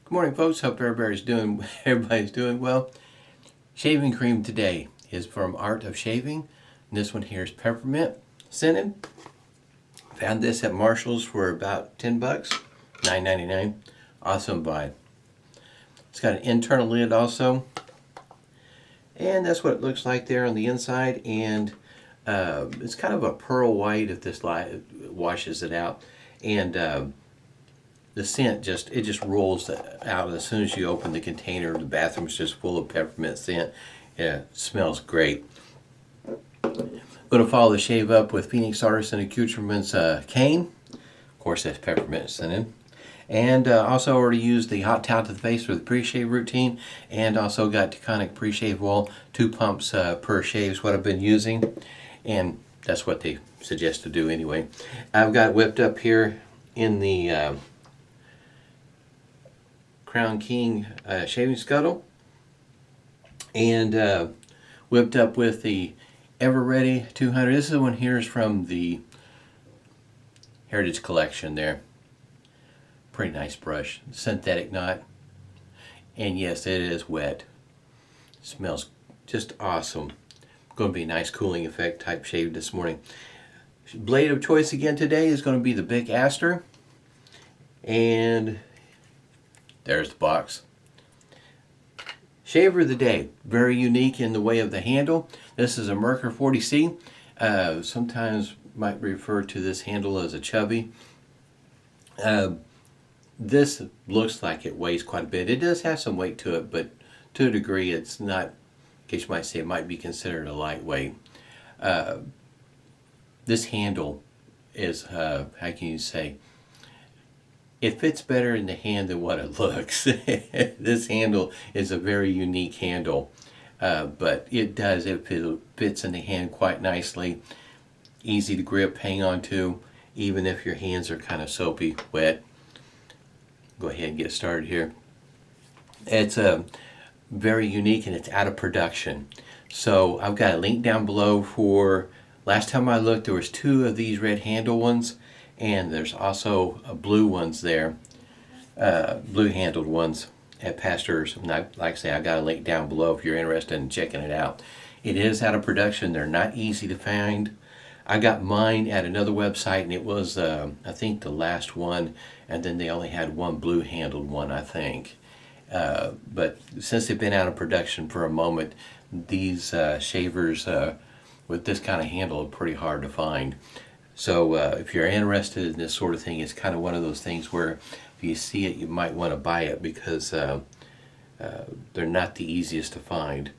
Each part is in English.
Good morning, folks. Hope everybody's doing well. Shaving cream today is from Art of Shaving. And this one here is peppermint scented. Found this at Marshall's for about 10 bucks, $9.99. Awesome buy. It's got an internal lid also, and that's what it looks like there on the inside. And it's kind of a pearl white if this light washes it out, and the scent just rolls out as soon as you open the container. The bathroom's just full of peppermint scent. Yeah, it smells great. I'm going to follow the shave up with Phoenix Artisan Accoutrements Cane. Of course, that's peppermint scented. And also already used the hot towel to the face for the pre-shave routine, and also got Taconic pre-shave oil, 2 pumps per shave is what I've been using, and that's what they suggest to do anyway. I've got it whipped up here in the Crown King shaving scuttle, and whipped up with the Ever Ready 200. This is the one here is from the Heritage Collection there. Pretty nice brush, synthetic knot, and yes, it is wet. Smells just awesome. Going to be a nice cooling effect type shave this morning. Blade of choice again today is going to be the Bic Astor, and there's the box. Shaver of the day, very unique in the way of the handle. This is a Merkur 40C. Sometimes might refer to this handle as a chubby. This looks like it weighs quite a bit. It does have some weight to it, but to a degree it's not, in case you might say, it might be considered a lightweight. This handle is, how can you say, it fits better in the hand than what it looks. This handle is a very unique handle, but it fits in the hand quite nicely. Easy to grip, hang on to, even if your hands are kind of soapy, wet. Go ahead and get started here. It's very unique, and it's out of production. So I've got a link down below for, last time I looked there was 2 of these red handle ones, and there's also blue ones there, blue handled ones at Pastor's. And like I say, I got a link down below if you're interested in checking it out. It is out of production. They're not easy to find. I got mine at another website, and it was I think the last one, and then they only had one blue handled one, I think. But since they've been out of production for a moment, these shavers with this kind of handle are pretty hard to find. So if you're interested in this sort of thing, it's kind of one of those things where if you see it, you might want to buy it, because they're not the easiest to find.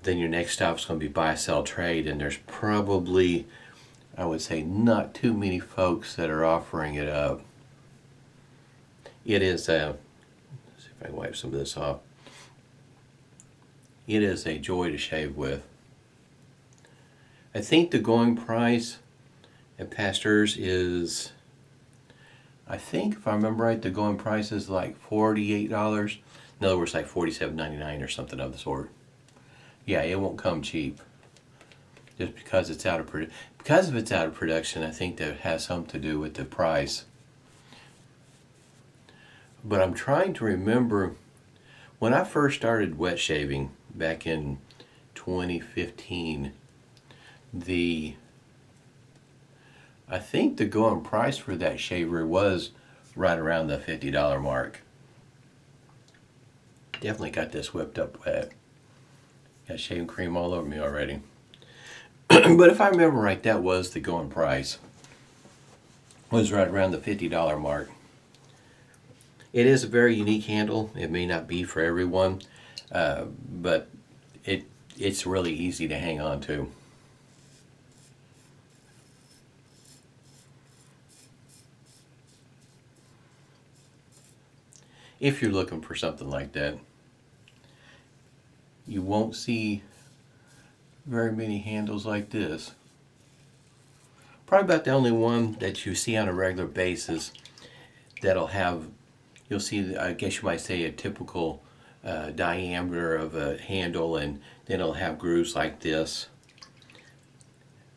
Then your next stop is going to be buy, sell, trade, and there's probably, I would say, not too many folks that are offering it up. It is let's see if I can wipe some of this off. It is a joy to shave with. I think the going price at Pastor's is, I think if I remember right, the going price is like $48. In other words, like $47.99 or something of the sort. Yeah, it won't come cheap. Just because it's out of production, I think that has something to do with the price. But I'm trying to remember when I first started wet shaving back in 2015. I think the going price for that shaver was right around the $50 mark. Definitely got this whipped up wet. Got shaving cream all over me already. But if I remember right, that was the going price. It was right around the $50 mark. It is a very unique handle. It may not be for everyone, but it's really easy to hang on to. If you're looking for something like that, you won't see very many handles like this. Probably about the only one that you see on a regular basis that'll have, you'll see, I guess you might say, a typical diameter of a handle, and then it'll have grooves like this.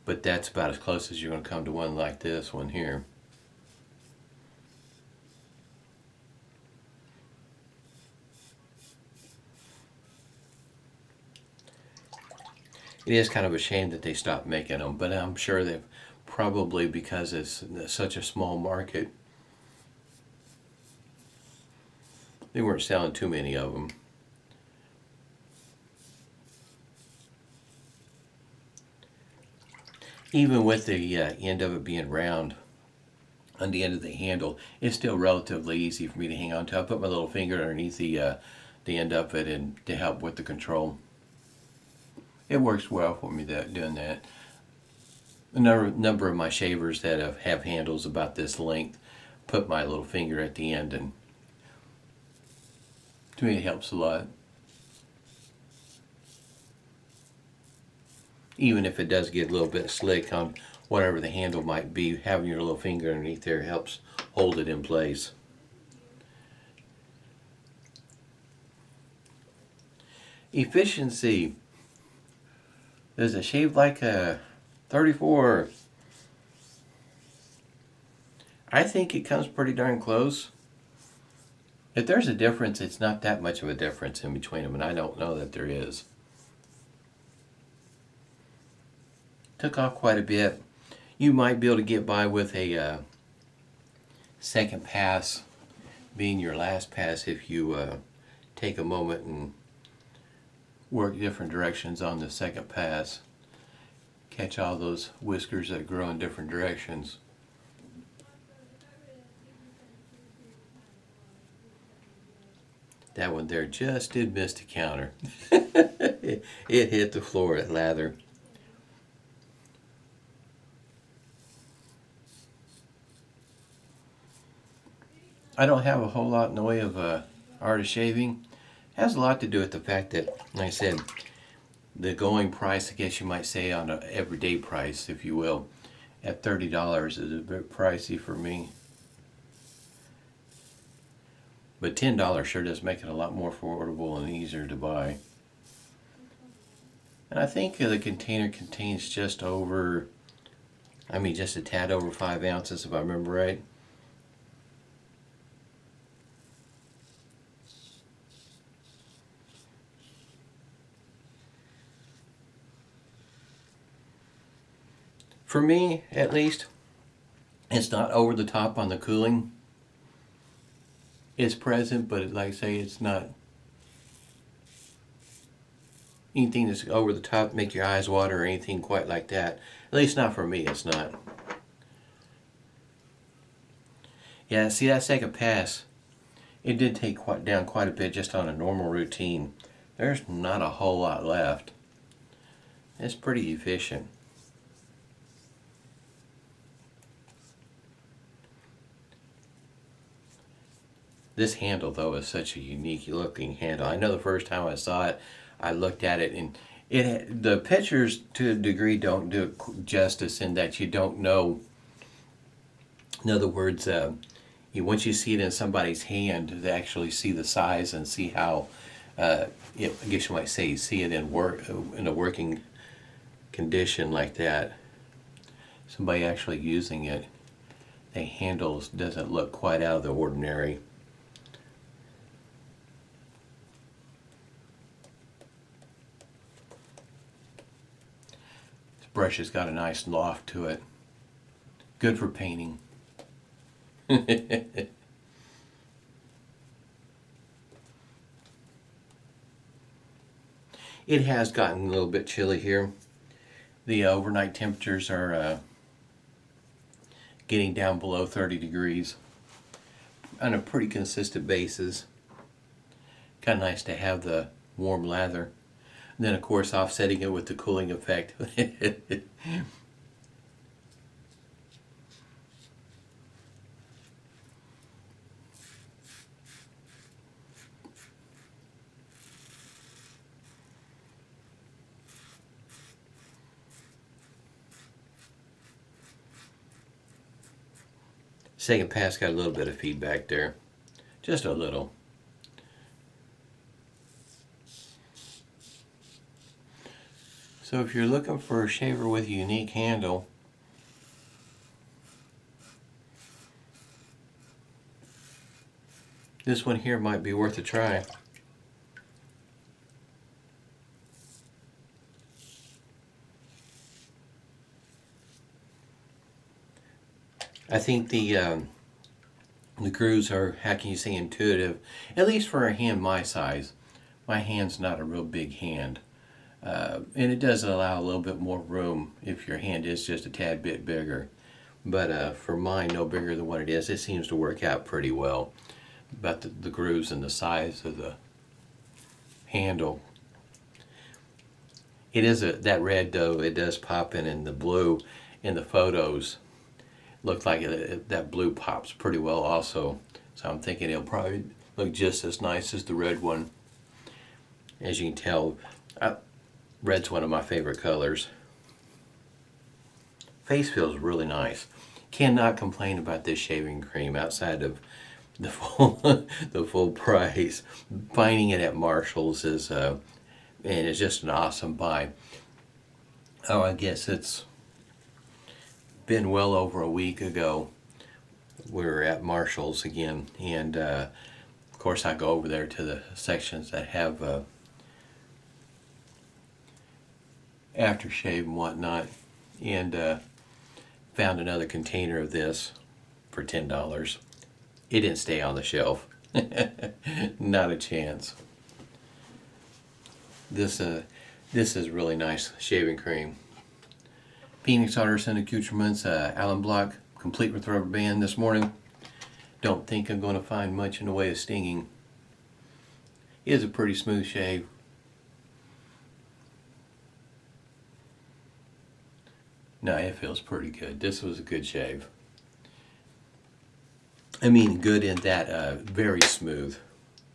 But that's about as close as you're going to come to one like this one here. It is kind of a shame that they stopped making them, but I'm sure they've probably, because it's such a small market, they weren't selling too many of them. Even with the end of it being round on the end of the handle, it's still relatively easy for me to hang on to. I put my little finger underneath the end of it and to help with the control. It works well for me doing that. A number of my shavers that have handles about this length put my little finger at the end, and to me it helps a lot. Even if it does get a little bit slick on whatever the handle might be, having your little finger underneath there helps hold it in place. Efficiency. Does it shave like a 34? I think it comes pretty darn close. If there's a difference, it's not that much of a difference in between them, and I don't know that there is. Took off quite a bit. You might be able to get by with a second pass being your last pass if you take a moment and work different directions on the second pass. Catch all those whiskers that grow in different directions. That one there just did miss the counter. It hit the floor, that lather. I don't have a whole lot in the way of art of shaving. It has a lot to do with the fact that, like I said, the going price, I guess you might say, on an everyday price, if you will, at $30 is a bit pricey for me. But $10 sure does make it a lot more affordable and easier to buy. And I think the container contains just a tad over 5 ounces, if I remember right. For me, at least, it's not over the top on the cooling. It's present, but like I say, it's not anything that's over the top, make your eyes water or anything quite like that. At least not for me, it's not. Yeah, see that second pass, it did take down quite a bit just on a normal routine. There's not a whole lot left. It's pretty efficient. This handle, though, is such a unique looking handle. I know the first time I saw it, I looked at it, and the pictures to a degree don't do it justice in that you don't know. In other words, once you see it in somebody's hand, to actually see the size and see how, I guess you might say, see it in a working condition like that. Somebody actually using it, the handles doesn't look quite out of the ordinary. Brush has got a nice loft to it. Good for painting. It has gotten a little bit chilly here. The overnight temperatures are getting down below 30 degrees on a pretty consistent basis. Kind of nice to have the warm lather. And then, of course, offsetting it with the cooling effect. Second pass got a little bit of feedback there. Just a little. So if you're looking for a shaver with a unique handle, this one here might be worth a try. I think the grooves are, how can you say, intuitive, at least for a hand my size. My hand's not a real big hand. And it does allow a little bit more room if your hand is just a tad bit bigger. But for mine, no bigger than what it is, it seems to work out pretty well. About the grooves and the size of the handle. It is that red though, it does pop in, and the blue in the photos looked like that blue pops pretty well also. So I'm thinking it'll probably look just as nice as the red one. As you can tell, red's one of my favorite colors. Face feels really nice. Cannot complain about this shaving cream outside of the full price. Finding it at Marshall's is and it's just an awesome buy. Oh, I guess it's been well over a week ago. We were at Marshall's again, and of course I go over there to the sections that have aftershave and whatnot, and found another container of this for $10. It didn't stay on the shelf. Not a chance. This is really nice shaving cream. Phoenix Artisan Accoutrements alum block, complete with rubber band this morning. Don't think I'm going to find much in the way of stinging. It is a pretty smooth shave. No, it feels pretty good. This was a good shave. I mean, good in that very smooth.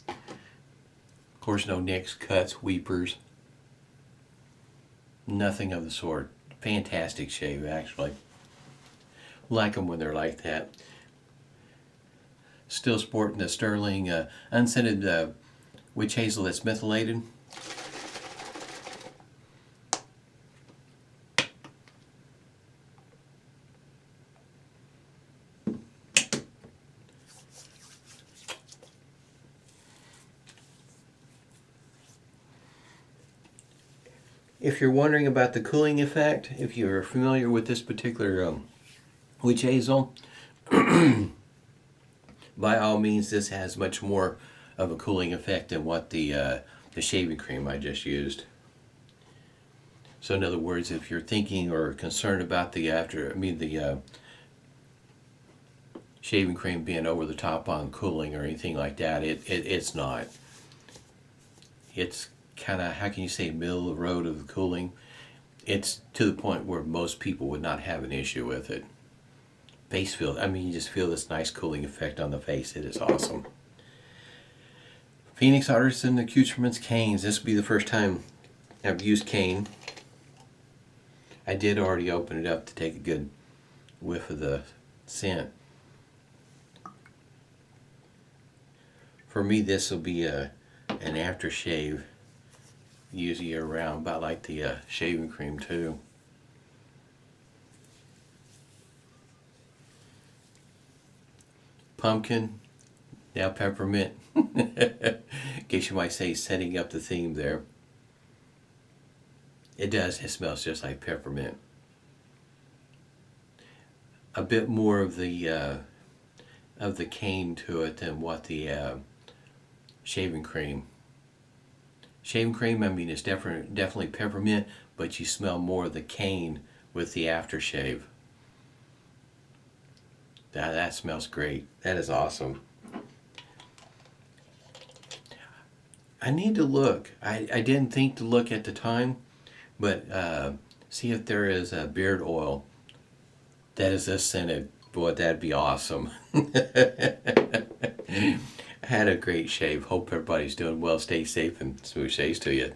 Of course, no nicks, cuts, weepers. Nothing of the sort. Fantastic shave, actually. Like them when they're like that. Still sporting the Stirling unscented witch hazel that's methylated. If you're wondering about the cooling effect, if you're familiar with this particular witch hazel, by all means, this has much more of a cooling effect than what the shaving cream I just used. So in other words, if you're thinking or concerned about the shaving cream being over the top on cooling or anything like that, it's not. It's kind of, how can you say, middle of the road of the cooling. It's to the point where most people would not have an issue with it. Face feel, I mean, you just feel this nice cooling effect on the face. It is awesome. Phoenix Artisan Accoutrements Canes. This will be the first time I've used cane. I did already open it up to take a good whiff of the scent. For me, this will be an aftershave. Use year round, about like the shaving cream too. Pumpkin, now peppermint. Guess you might say setting up the theme there. It does, it smells just like peppermint. A bit more of the cane to it than what the shaving cream. Shaving cream, I mean, it's definitely peppermint, but you smell more of the cane with the aftershave. That smells great. That is awesome. I need to look. I didn't think to look at the time, but see if there is a beard oil that is this scented. Boy, that'd be awesome. Had a great shave. Hope everybody's doing well. Stay safe and smooth shaves to you.